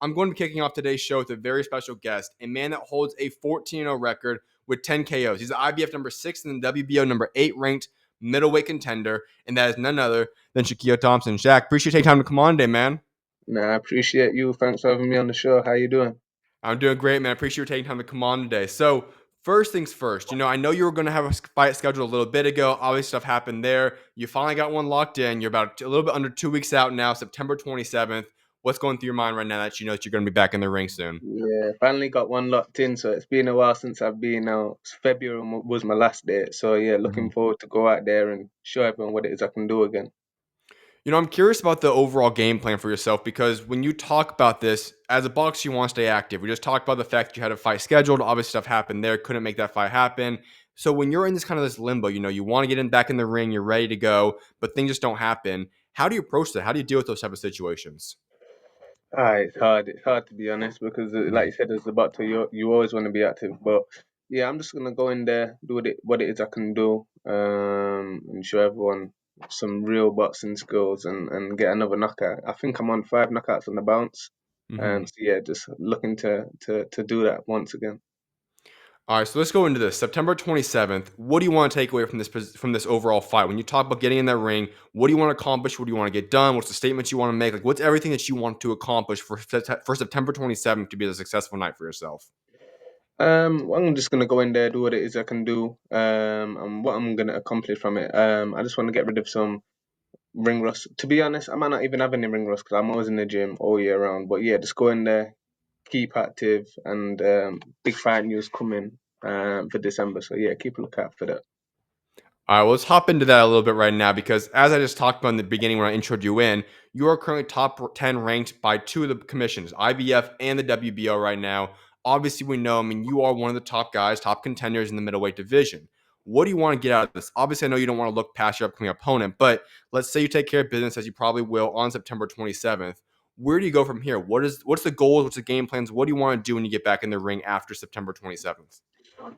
I'm going to be kicking off today's show with a very special guest, a man that holds a 14-0 record with 10 KOs. He's the IBF number 6 and the WBO number 8 ranked middleweight contender, and that is none other than Shakiel Thompson. Shaq, appreciate you taking time to come on today, man. Nah, I appreciate you. Thanks for having me on the show. How you doing? I'm doing great, man. I appreciate you taking time to come on today. So, first things first, I know you were going to have a fight scheduled a little bit ago. Obviously, stuff happened there. You finally got one locked in. You're about a little bit under 2 weeks out now, September 27th. What's going through your mind right now that you know that you're going to be back in the ring soon? Yeah, finally got one locked in. So it's been a while since I've been out. February was my last date. So yeah, looking forward to go out there and show everyone what it is I can do again. I'm curious about the overall game plan for yourself because when you talk about this, as a boxer, you want to stay active. We just talked about the fact that you had a fight scheduled. Obviously, stuff happened there. Couldn't make that fight happen. So when you're in this limbo, you want to get back in the ring, you're ready to go, but things just don't happen. How do you approach that? How do you deal with those type of situations? It's hard. It's hard to be honest because, like you said, as a boxer, you always want to be active. But yeah, I'm just gonna go in there, do what it is I can do, and show everyone some real boxing skills and get another knockout. I think I'm on 5 knockouts on the bounce. Mm-hmm. So yeah, just looking to do that once again. All right, so let's go into this. September 27th. What do you want to take away from this overall fight? When you talk about getting in that ring, what do you want to accomplish? What do you want to get done? What's the statements you want to make? Like, what's everything that you want to accomplish for September 27th to be a successful night for yourself? Well, I'm just gonna go in there, do what it is I can do, and what I'm gonna accomplish from it. I just want to get rid of some ring rust. To be honest, I might not even have any ring rust because I'm always in the gym all year round. But yeah, just go in there, keep active, and big fight news coming for December. So yeah, keep a lookout for that. All right, well, let's hop into that a little bit right now because as I just talked about in the beginning when I introed you in, you are currently top 10 ranked by two of the commissions, IBF and the WBO right now. Obviously, we know, you are one of the top guys, top contenders in the middleweight division. What do you want to get out of this? Obviously, I know you don't want to look past your upcoming opponent, but let's say you take care of business as you probably will on September 27th. Where do you go from here? What's the goals? What's the game plans? What do you want to do when you get back in the ring after September 27th?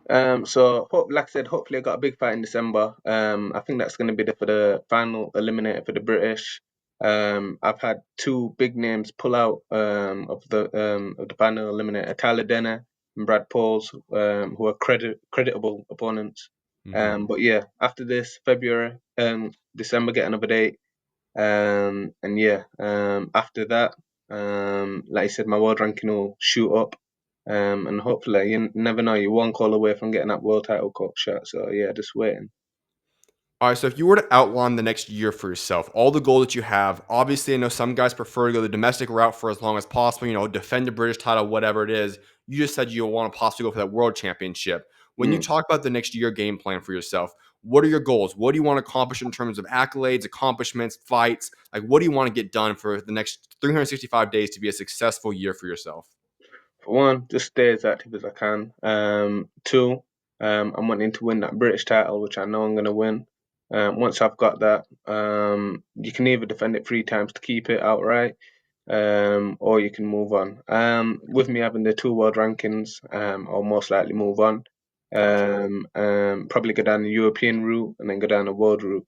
Like I said, hopefully I got a big fight in December. I think that's going to be for the final eliminator for the British. I've had two big names pull out of the final eliminator, Tyler Denner and Brad Pauls, who are creditable opponents. But yeah, after this February, December, get another date. And yeah, after that, like I said, my world ranking will shoot up. And hopefully, you never know, you're one call away from getting that world title shot. So yeah, just waiting. All right, so if you were to outline the next year for yourself, all the goals that you have, obviously, I know some guys prefer to go the domestic route for as long as possible, defend the British title, whatever it is. You just said you want to possibly go for that world championship. When you Mm. talk about the next year game plan for yourself, what are your goals? What do you want to accomplish in terms of accolades, accomplishments, fights? Like, what do you want to get done for the next 365 days to be a successful year for yourself? For one, just stay as active as I can. Two, I'm wanting to win that British title, which I know I'm going to win. Once I've got that, you can either defend it 3 times to keep it outright, or you can move on. With me having the two world rankings, I'll most likely move on. Gotcha. Probably go down the European route and then go down the world route.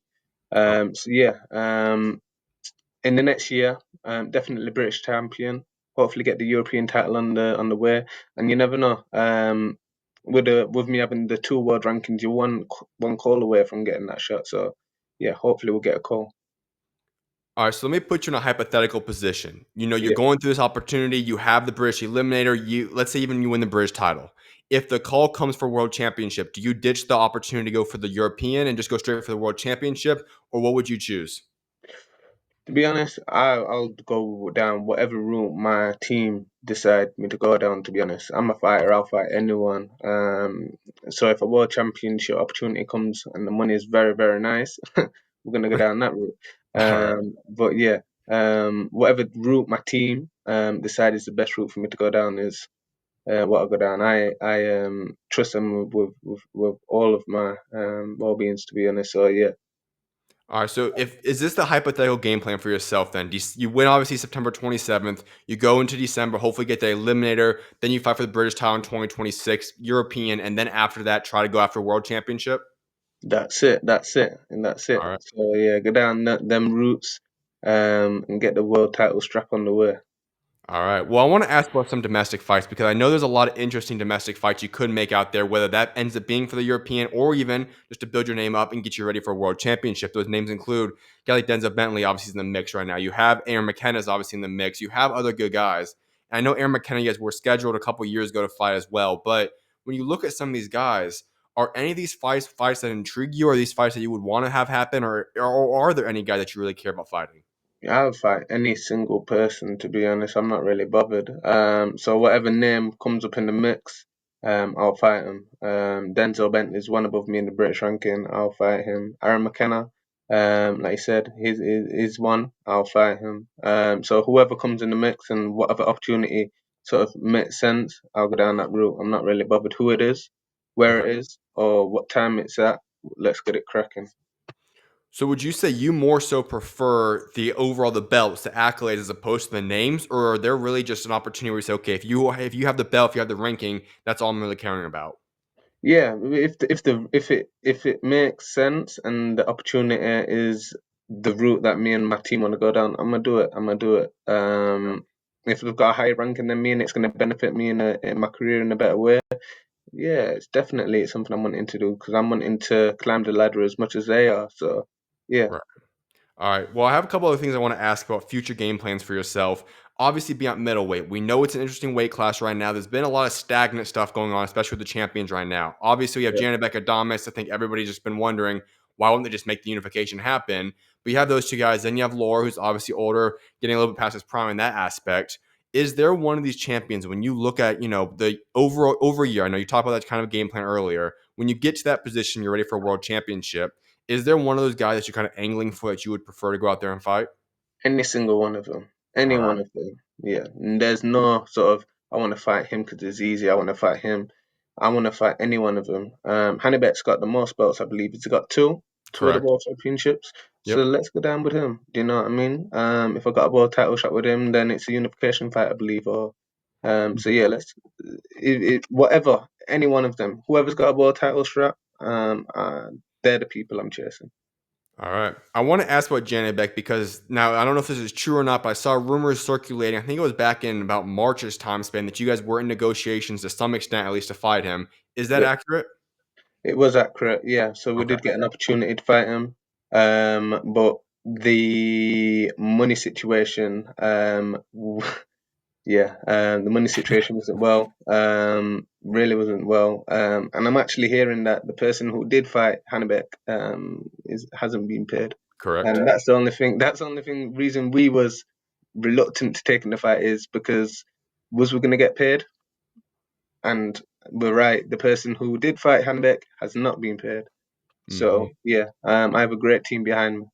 Oh, So yeah, in the next year, definitely British champion. Hopefully, get the European title on the way. And you never know. With me having the two world rankings, you're one call away from getting that shot. So yeah, hopefully we'll get a call. all right, so let me put you in a hypothetical position. You're Yeah, going through this opportunity. You have the British Eliminator. Let's say even you win the British title. If the call comes for World Championship, do you ditch the opportunity to go for the European and just go straight for the World Championship, or what would you choose? to be honest, I'll go down whatever route my team decide me to go down. To be honest, I'm a fighter. I'll fight anyone. So if a world championship opportunity comes and the money is very very nice, we're gonna go down that route. All right. But yeah, whatever route my team decide is the best route for me to go down is what I'll go down. I trust them with all of my well beings. To be honest, so yeah. All right. So, if is this the hypothetical game plan for yourself? Then you win obviously September 27th. You go into December, hopefully get the eliminator. Then you fight for the British title in 2026, European, and then after that, try to go after World Championship. That's it. All right. So yeah, go down them routes, and get the world title strap on the way. All right. Well, I want to ask about some domestic fights because I know there's a lot of interesting domestic fights you could make out there, whether that ends up being for the European or even just to build your name up and get you ready for a world championship. Those names include guy like Denzel Bentley, obviously, is in the mix right now. You have Aaron McKenna is obviously in the mix. You have other good guys. And I know Aaron McKenna, you guys were scheduled a couple years ago to fight as well. But when you look at some of these guys, are any of these fights that intrigue you, or these fights that you would want to have happen, or are there any guys that you really care about fighting? I'll fight any single person, to be honest. I'm not really bothered. So whatever name comes up in the mix, I'll fight him. Denzel Bentley's one above me in the British ranking. I'll fight him. Aaron McKenna, like you said, he's one. I'll fight him. So whoever comes in the mix and whatever opportunity sort of makes sense, I'll go down that route. I'm not really bothered who it is, where Okay. it is, or what time it's at. Let's get it cracking. So would you say you more so prefer the belts, the accolades, as opposed to the names, or are there really just an opportunity where you say, okay, if you have the belt, if you have the ranking, that's all I'm really caring about? Yeah, if it makes sense and the opportunity is the route that me and my team want to go down, I'm gonna do it. I'm gonna do it. If they've got a higher ranking than me and it's gonna benefit me in my career in a better way, yeah, it's definitely something I'm wanting to do because I'm wanting to climb the ladder as much as they are. So, yeah, Right. All right. Well, I have a couple other things I want to ask about future game plans for yourself. Obviously, beyond middleweight, we know it's an interesting weight class right now. There's been a lot of stagnant stuff going on, especially with the champions right now. Obviously, we have yeah. Janibek Adamas. I think everybody's just been wondering why wouldn't they just make the unification happen? But you have those two guys. Then you have Laura, who's obviously older, getting a little bit past his prime in that aspect. Is there one of these champions when you look at the over a year? I know you talked about that kind of game plan earlier. When you get to that position, you're ready for a world championship. Is there one of those guys that you're kind of angling for that you would prefer to go out there and fight? Any single one of them. All Any right, one of them. Yeah. And there's no sort of, I want to fight him because it's easy. I want to fight him. I want to fight any one of them. Hannibek's got the most belts, I believe. He's got two of the correct. world championships. So Yep. let's go down with him. Do you know what I mean? If I got a world title shot with him, then it's a unification fight, I believe. Or so yeah, let's whatever, any one of them. Whoever's got a world title shot, they're the people I'm chasing. All right. I want to ask about Janibek because now I don't know if this is true or not, but I saw rumors circulating. I think it was back in about March's time span that you guys were in negotiations to some extent, at least to fight him. Is that Yeah. accurate? It was accurate, yeah. So we Okay. did get an opportunity to fight him, but the money situation, yeah, the money situation wasn't well. Really wasn't well. And I'm actually hearing that the person who did fight Hannibek, hasn't been paid, Correct. and that's the only thing. That's the only thing reason we was reluctant to taking the fight is because was we gonna get paid? And we're right. The person who did fight Hannibek has not been paid. Hmm. So yeah, I have a great team behind me.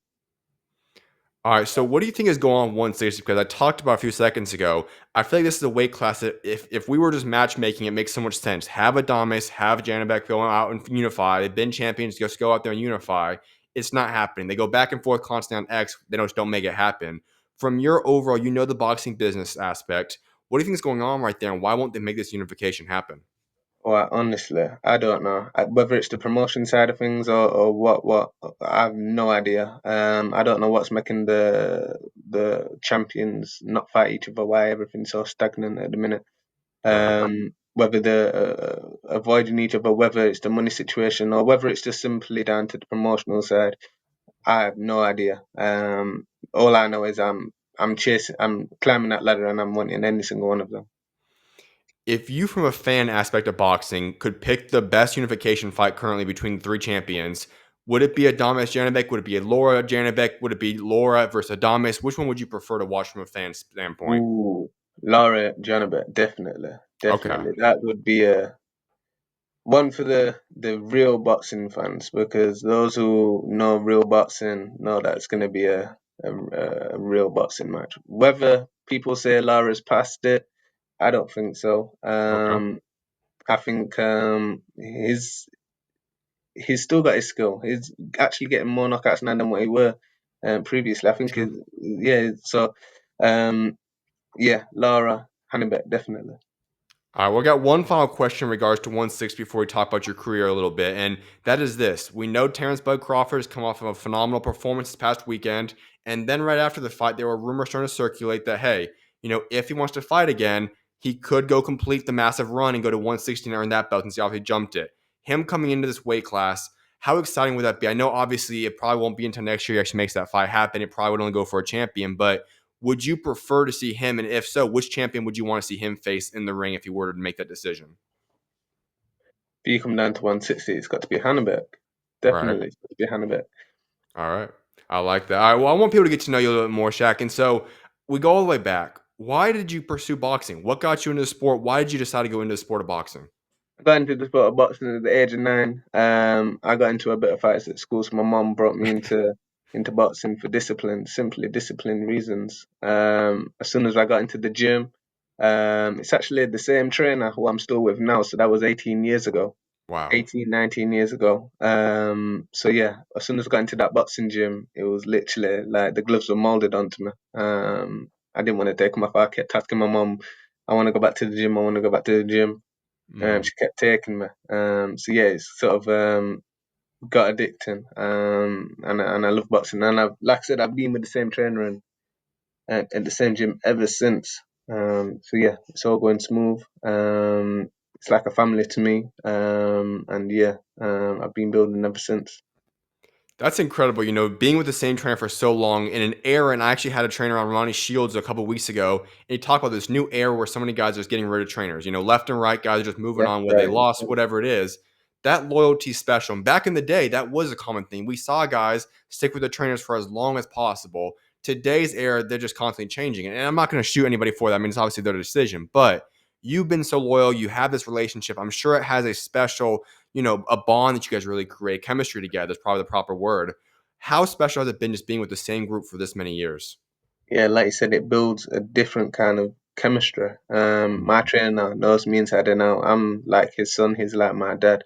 All right, so what do you think is going on 160? Because I talked about a few seconds ago. I feel like this is a weight class that if we were just matchmaking, it makes so much sense. Have Adamas, have Janibek go out and unify. They've been champions, just go out there and unify. It's not happening. They go back and forth constantly on X. They just don't make it happen. From your overall, the boxing business aspect. What do you think is going on right there, and why won't they make this unification happen? Well, honestly, I don't know whether it's the promotion side of things or what. What I have no idea. I don't know what's making the champions not fight each other. Why everything's so stagnant at the minute. Right. Whether they're avoiding each other, whether it's the money situation, or whether it's just simply down to the promotional side. I have no idea. All I know is I'm climbing that ladder, and I'm wanting any single one of them. If you, from a fan aspect of boxing, could pick the best unification fight currently between the three champions, would it be Adamas Janibek? Would it be Laura Janibek? Would it be Laura versus Adamas? Which one would you prefer to watch from a fan standpoint? Ooh, Laura Janibek, definitely, Okay, definitely. That would be a one for the real boxing fans because those who know real boxing know that it's going to be a real boxing match. Whether people say Laura's past it, I don't think so. okay, I think he's still got his skill. He's actually getting more knockouts now than what he were previously. I think, true. yeah. So, um, yeah, Lara Hannibek definitely. All right, well, I got one final question in regards to 160 before we talk about your career a little bit, and that is this. We know Terrence Bud Crawford has come off of a phenomenal performance this past weekend, and then right after the fight, there were rumors starting to circulate that, hey, if he wants to fight again, he could go complete the massive run and go to 160 and earn that belt since he obviously jumped it. Him coming into this weight class, how exciting would that be? I know obviously it probably won't be until next year he actually makes that fight happen. It probably would only go for a champion, but would you prefer to see him? And if so, which champion would you want to see him face in the ring if he were to make that decision? If you come down to 160, it's got to be Janibek. Right. Definitely, it's got to be Janibek. All right. I like that. All right. Well, I want people to get to know you a little bit more, Shaq. And so we go all the way back. Why did you pursue boxing? What got you into the sport? Why did you decide to go into the sport of boxing? I got into the sport of boxing at the age of 9. I got into a bit of fights at school, so my mom brought me into boxing for discipline, simply discipline reasons. As soon as I got into the gym, it's actually the same trainer who I'm still with now, so that was 18 years ago. Wow. 18, 19 years ago. So yeah, as soon as I got into that boxing gym, it was literally like the gloves were molded onto me. I didn't want to take them off. I kept asking my mom, I want to go back to the gym. I want to go back to the gym. Mm. She kept taking me. So yeah, it's sort of got addicting. And I love boxing. And like I said, I've been with the same trainer and at the same gym ever since. So yeah, it's all going smooth. It's like a family to me. And yeah, I've been building ever since. That's incredible. Being with the same trainer for so long in an era, and I actually had a trainer on Ronnie Shields a couple weeks ago, and he talked about this new era where so many guys are just getting rid of trainers. Left and right guys are just moving Left, on, whether they right. lost, whatever it is. That loyalty is special. And back in the day, that was a common thing. We saw guys stick with their trainers for as long as possible. Today's era, they're just constantly changing. And I'm not going to shoot anybody for that. I mean, it's obviously their decision, but you've been so loyal. You have this relationship. I'm sure it has a special, a bond that you guys really create. Chemistry together is probably the proper word. How special has it been just being with the same group for this many years? Yeah, like you said, it builds a different kind of chemistry. My Mhm. trainer knows me inside and out. I'm like his son. He's like my dad.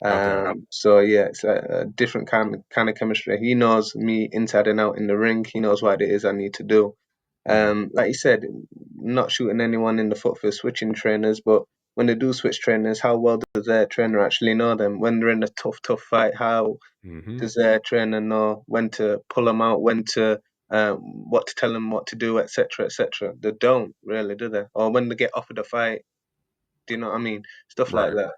Okay. So yeah, it's a different kind of chemistry. He knows me inside and out in the ring. He knows what it is I need to do. Mhm. Like you said, not shooting anyone in the foot for switching trainers, but when they do switch trainers, how well does their trainer actually know them? When they're in a tough fight, how Mhm. does their trainer know when to pull them out, when to what to tell them what to do, etc., etc.? They don't really, do they? Or when they get offered a fight, do you know what I mean? Stuff like Right. that.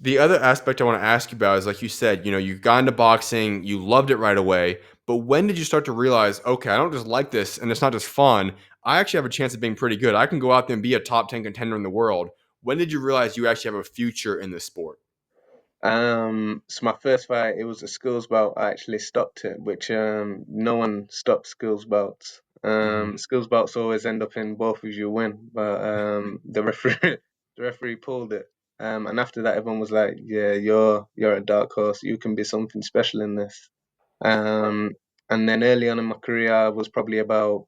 The other aspect I want to ask you about is like you said, you got into boxing, you loved it right away. But when did you start to realize, okay, I don't just like this and it's not just fun. I actually have a chance of being pretty good. I can go out there and be a top 10 contender in the world. When did you realize you actually have a future in this sport? So my first fight, it was a skills bout. I actually stopped it, which no one stops skills bouts. Mhm. Skills bouts always end up in both of you win, but the referee the referee pulled it. And after that, everyone was like, "Yeah, you're a dark horse. You can be something special in this." Um, and then early on in my career, I was probably about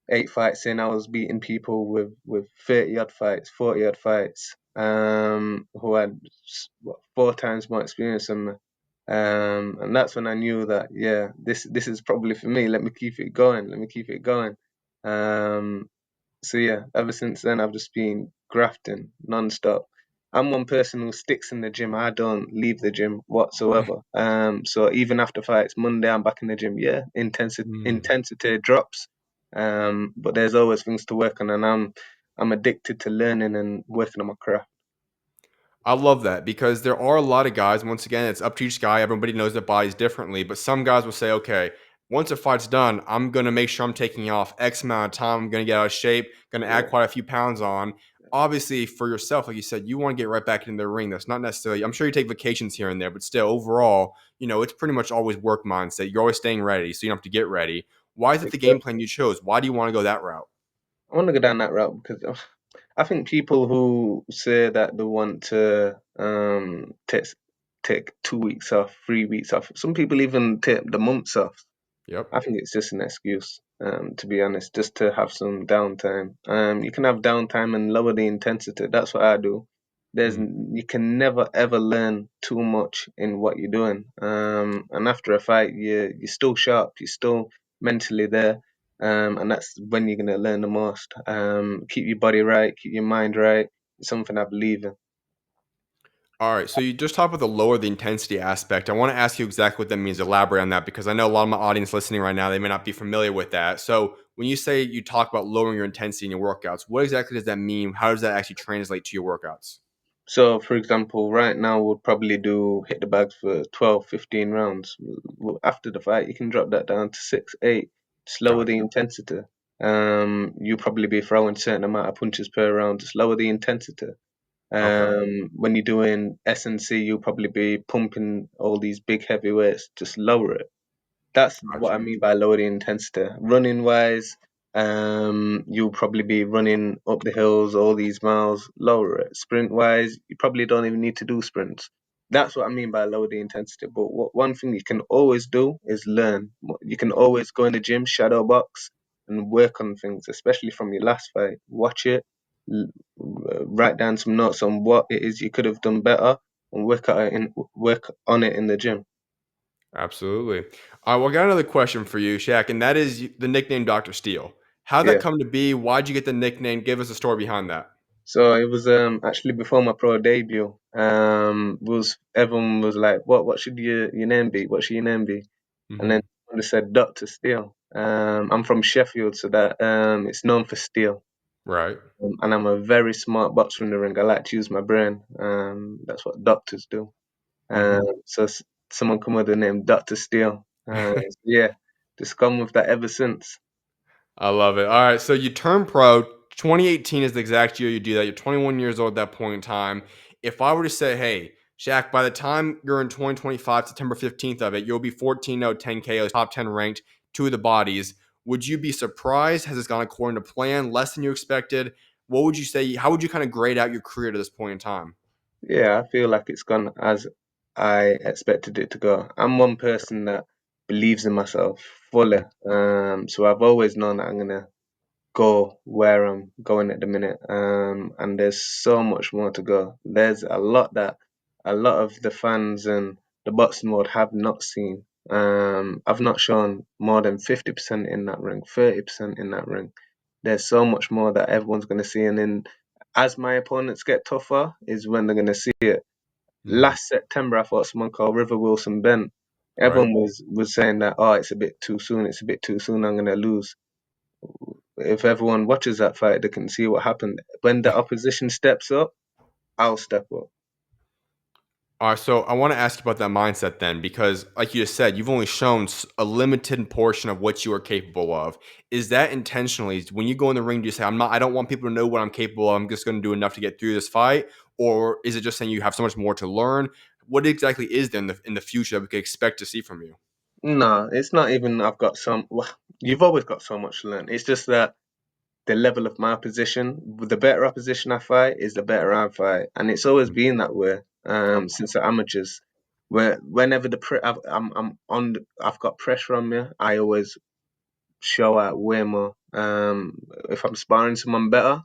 8 fights in, I was beating people with 30 odd fights, 40 odd fights, who had 4 times more experience than me. And that's when I knew that, yeah, this is probably for me. Let me keep it going. Let me keep it going. Um, so yeah, ever since then, I've just been grafting non-stop. I'm one person who sticks in the gym. I don't leave the gym whatsoever. So even after fights, Monday I'm back in the gym. Yeah, Mm. intensity drops, but there's always things to work on, and I'm addicted to learning and working on my craft. I love that because there are a lot of guys. Once again, it's up to each guy. Everybody knows their bodies differently, but some guys will say, "Okay, once a fight's done, I'm gonna make sure I'm taking off X amount of time. I'm gonna get out of shape. Gonna add Yeah, quite a few pounds on." Obviously, for yourself, like you said, you want to get right back into the ring. That's not necessarily. I'm sure you take vacations here and there, but still, overall, it's pretty much always work mindset. You're always staying ready, so you don't have to get ready. Why is it the game plan exactly. you chose? Why do you want to go that route? I want to go down that route because I think people who say that they want to take 2 weeks off, 3 weeks off, some people even take the months off. Yep. I think it's just an excuse, to be honest, just to have some downtime. You can have downtime and lower the intensity. That's what I do. Mm. You can never ever learn too much in what you're doing. And after a fight, you're still sharp. You're still mentally there. And that's when you're gonna learn the most. Keep your body right, keep your mind right. It's something I believe in. All right, so you just talked about the lower the intensity aspect. I want to ask you exactly what that means. Elaborate on that because I know a lot of my audience listening right now, they may not be familiar with that. So when you say you talk about lowering your intensity in your workouts, what exactly does that mean? How does that actually translate to your workouts? So, for example, right now we'll probably do hit the bags for 12, 15 rounds. After the fight, you can drop that down to 6, 8, slower Got it. the intensity. You'll probably be throwing certain amount of punches per round, just lower the intensity. Okay. When you're doing S&C, you'll probably be pumping all these big heavy weights, just lower it. That's what I Gotcha. mean by lower the intensity. Running wise, you'll probably be running up the hills all these miles, lower it. Sprint wise, you probably don't even need to do sprints. That's what I mean by lower the intensity. But one thing you can always do is learn. You can always go in the gym, shadow box, and work on things, especially from your last fight. Watch it, l- write down some notes on what it is you could have done better, and work on it in the gym. Absolutely. All right, well, I got another question for you, Shaq, and that is the nickname Dr. Steele. How'd that Yeah. come to be? Why'd you get the nickname? Give us a story behind that. So it was actually before my pro debut. Was everyone was like, what should your name be? What should your name be? And then Hmm. someone just said Doctor Steele. I'm from Sheffield, so that it's known for steel. Right. And I'm a very smart boxer in the ring. I like to use my brain. That's what doctors do. Hmm. So someone come with the name Doctor Steele. So yeah, just gone with that ever since. I love it. All right, so you turn pro. 2018 is the exact year you do that. You're 21 years old at that point in time. If I were to say, hey, Shaq, by the time you're in 2025, September 15th of it, you'll be 14-0, 10 KOs, top 10 ranked, two of the bodies. Would you be surprised? Has this gone according to plan, less than you expected? What would you say? How would you kind of grade out your career to this point in time? Yeah, I feel like it's gone as I expected it to go. I'm one person that believes in myself fully. So I've always known that I'm gonna go where I'm going at the minute. And there's so much more to go. There's a lot of the fans and the boxing world have not seen. I've not shown more than 50% in that ring, 30% in that ring. There's so much more that everyone's gonna see, and then as my opponents get tougher, is when they're gonna see it. Hmm. Last September, I fought someone called River Wilson Bent. Right. Everyone was saying that, oh, it's a bit too soon. It's a bit too soon. I'm gonna lose. If everyone watches that fight, they can see what happened. When the opposition steps up, I'll step up. All right, so I want to ask you about that mindset then, because like you just said, you've only shown a limited portion of what you are capable of. Is that intentionally when you go in the ring? Do you say, "I'm not. I don't want people to know what I'm capable of. I'm just going to do enough to get through this fight," or is it just saying you have so much more to learn? What exactly is there in the future that we could expect to see from you? No, it's not even I've got some. Well, you've always got so much to learn. It's just that the level of my position, the better opposition I fight, is the better I fight, and it's always Mhm. been that way Okay. since the amateurs. Where whenever I'm on, I've got pressure on me. I always show out way more. If I'm sparring someone better,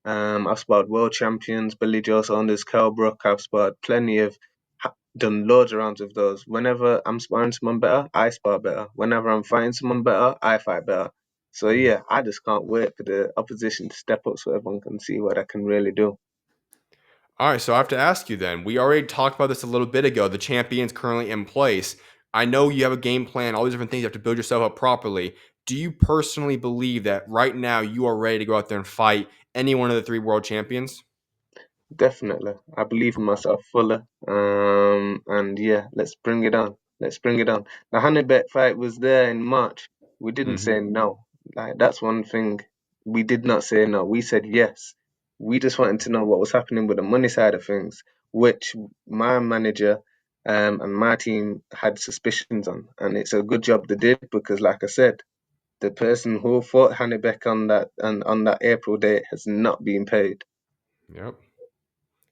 I've sparred world champions, Billy Joe Saunders, Kell Brook. I've sparred plenty of, done loads of rounds of those. Whenever I'm sparring someone better, I spar better. Whenever I'm fighting someone better, I fight better. So Mhm. yeah, I just can't wait for the opposition to step up so everyone can see what I can really do. All right, so I have to ask you then. We already talked about this a little bit ago. The champion's currently in place. I know you have a game plan, all these different things. You have to build yourself up properly. Do you personally believe that right now you are ready to go out there and fight any one of the three world champions? Definitely. I believe in myself fully. And yeah, let's bring it on. Let's bring it on. The Janibek fight was there in March. We didn't Hmm. say no. Like that's one thing. We did not say no. We said yes. We just wanted to know what was happening with the money side of things, which my manager and my team had suspicions on. And it's a good job they did because like I said, the person who fought Janibek on that April date has not been paid. Yep.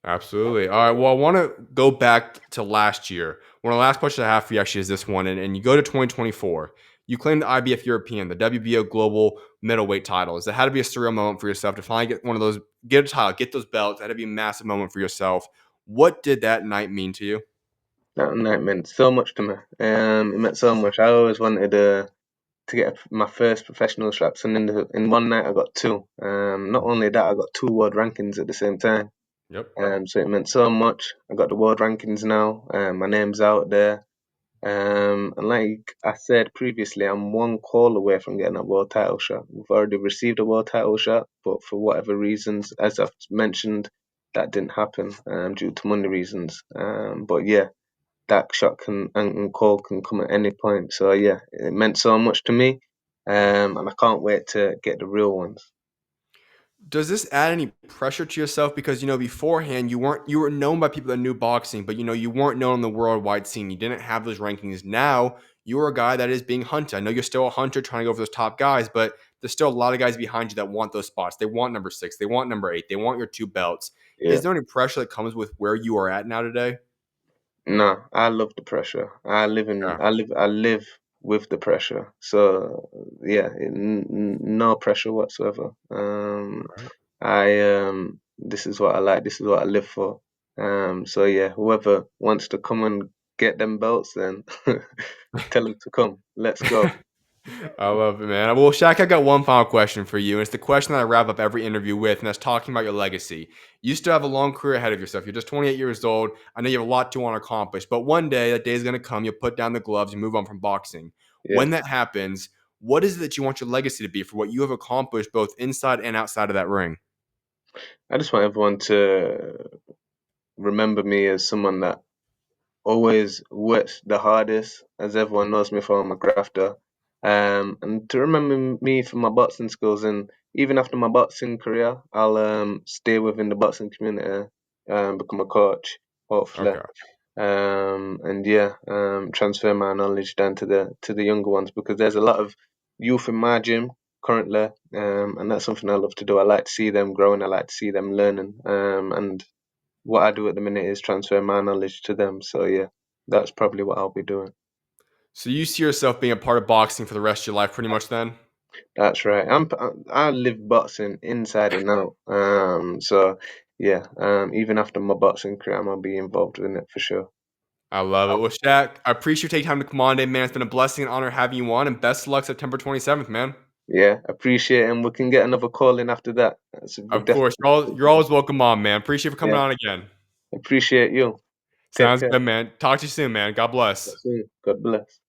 Absolutely. All right. Well, I want to go back to last year. One of the last questions I have for you actually is this one. And you go to 2024. You claim the IBF European, the WBO Global Middleweight titles. That had to be a surreal moment for yourself to finally get one of those, get a title, get those belts. That had to be a massive moment for yourself. What did that night mean to you? That night meant so much to me. It meant so much. I always wanted to get my first professional straps, and in one night I got two. Not only that, I got two world rankings at the same time. Yep. So it meant so much. I got the world rankings now. My name's out there. And like I said previously, I'm one call away from getting a world title shot. We've already received a world title shot, but for whatever reasons, as I've mentioned, that didn't happen due to money reasons. But yeah, that shot and call can come at any point. So yeah, it meant so much to me, and I can't wait to get the real ones. Does this add any pressure to yourself? Because beforehand you were known by people that knew boxing, but you weren't known on the worldwide scene. You didn't have those rankings. Now you're a guy that is being hunted. I know you're still a hunter trying to go for those top guys, but there's still a lot of guys behind you that want those spots. They want number 6. They want number 8. They want your 2 belts. Yeah. Is there any pressure that comes with where you are at now today? No, I love the pressure. Yeah. I live with the pressure. So yeah, no pressure whatsoever. This is what I like. This is what I live for. So yeah, whoever wants to come and get them belts, then tell them to come. Let's go. I love it, man. Well, Shaq, I got one final question for you. And it's the question that I wrap up every interview with, and that's talking about your legacy. You still have a long career ahead of yourself. You're just 28 years old. I know you have a lot to want to accomplish, but one day, that day is going to come. You'll put down the gloves and move on from boxing. Yeah, When that happens, what is it that you want your legacy to be for what you have accomplished both inside and outside of that ring? I just want everyone to remember me as someone that always works the hardest, as everyone knows me for. I'm a grafter. And to remember me for my boxing skills, and even after my boxing career, I'll stay within the boxing community, become a coach, hopefully. Okay. And yeah, transfer my knowledge down to the younger ones because there's a lot of youth in my gym currently, and that's something I love to do. I like to see them growing. I like to see them learning. And what I do at the minute is transfer my knowledge to them. So yeah, that's probably what I'll be doing. So you see yourself being a part of boxing for the rest of your life, pretty much then? That's right. I live boxing inside and out. So yeah, even after my boxing career, I'm gonna be involved in it for sure. I love it. Well, Shaq, I appreciate you taking time to come on today, man. It's been a blessing and honor having you on, and best of luck September 27th, man. Yeah, appreciate it, and we can get another call in after that. We'll Of course. definitely. You're always welcome on, man. Appreciate you for coming Yeah, on again. appreciate you. Take Sounds care. good, man. Talk to you soon, man. God bless. God bless.